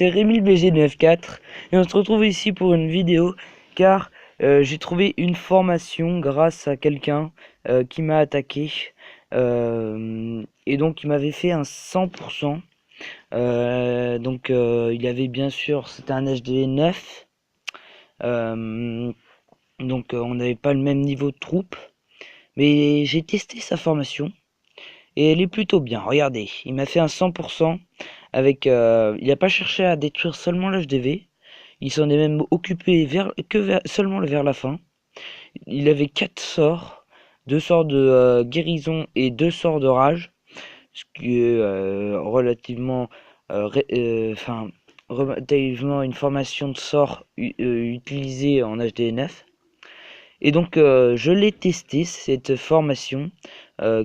c'est Rémi le BG94 et on se retrouve ici pour une vidéo car j'ai trouvé une formation grâce à quelqu'un qui m'a attaqué et donc il m'avait fait un 100%. Il avait bien sûr, c'était un HD 9, on n'avait pas le même niveau de troupe, mais j'ai testé sa formation et elle est plutôt bien. Regardez, il m'a fait un 100% avec, il n'a pas cherché à détruire seulement l'HDV, il s'en est même occupé seulement vers la fin. Il avait 4 sorts, 2 sorts de guérison et 2 sorts de rage, ce qui est relativement, relativement une formation de sorts utilisée en HDNF. Et donc je l'ai testé cette formation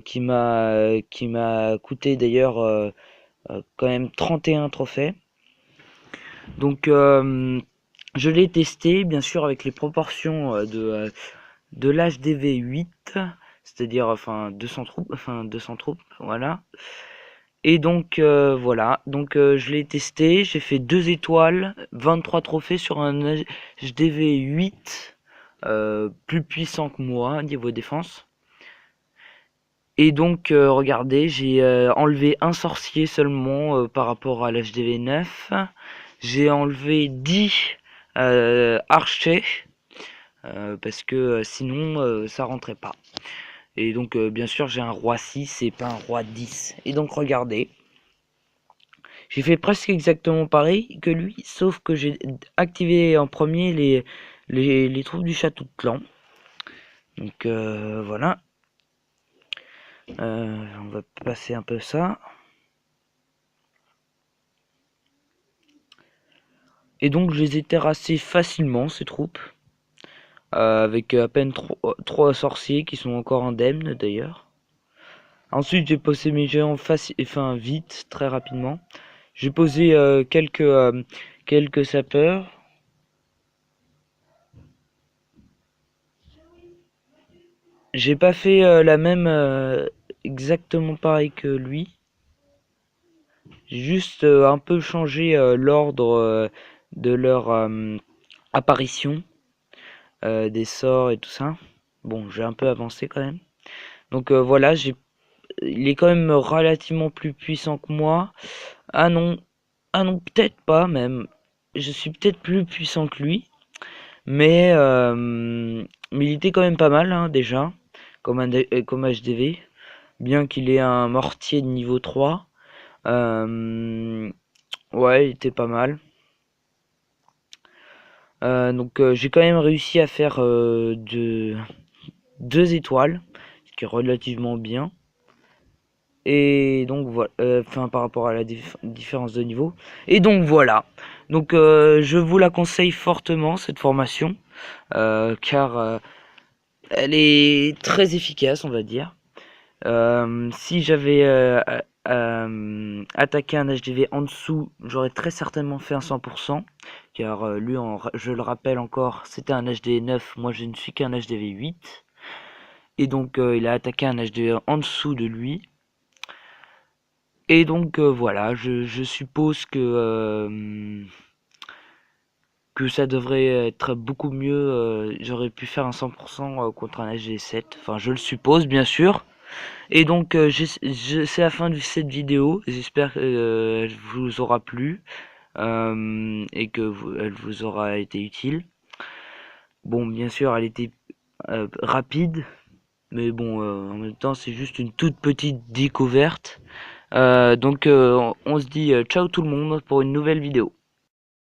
qui m'a coûté d'ailleurs quand même 31 trophées. Donc je l'ai testé bien sûr avec les proportions de l'HDV 8, c'est-à-dire 200 troupes, voilà. Et donc voilà, donc je l'ai testé, j'ai fait 2 étoiles, 23 trophées sur un HDV 8 plus puissant que moi niveau défense. Et donc regardez, j'ai enlevé un sorcier seulement par rapport à l'HDV 9. J'ai enlevé 10 archers parce que sinon ça rentrait pas. Et donc bien sûr j'ai un roi 6 et pas un roi 10. Et donc regardez, j'ai fait presque exactement pareil que lui, sauf que j'ai activé en premier les troupes du château de clan. Donc voilà. On va passer un peu ça. Et donc je les ai terrassés facilement ces troupes. Avec à peine 3 sorciers qui sont encore indemnes d'ailleurs. Ensuite j'ai posé mes géants vite, très rapidement. J'ai posé quelques sapeurs. J'ai pas fait la même exactement pareil que lui. J'ai juste un peu changé l'ordre de leur apparition, des sorts et tout ça. Bon, j'ai un peu avancé quand même. Donc voilà, il est quand même relativement plus puissant que moi. Ah non, peut-être pas même. Je suis peut-être plus puissant que lui. Mais il était quand même pas mal hein, déjà, comme HDV. Bien qu'il ait un mortier de niveau 3. Ouais, il était pas mal. J'ai quand même réussi à faire 2 étoiles, ce qui est relativement bien. Et donc voilà, par rapport à la différence de niveau. Et donc voilà. Donc je vous la conseille fortement cette formation, car elle est très efficace, on va dire. Si j'avais attaqué un HDV en dessous, j'aurais très certainement fait un 100%, car lui, je le rappelle encore, c'était un HDV 9, moi je ne suis qu'un HDV 8. Et donc il a attaqué un HDV en dessous de lui. Et donc voilà, je suppose que ça devrait être beaucoup mieux. J'aurais pu faire un 100% contre un HG7. Enfin, je le suppose, bien sûr. Et donc, c'est la fin de cette vidéo. J'espère qu'elle vous aura plu et que elle vous aura été utile. Bon, bien sûr, elle était rapide. Mais bon, en même temps, c'est juste une toute petite découverte. On se dit ciao tout le monde pour une nouvelle vidéo.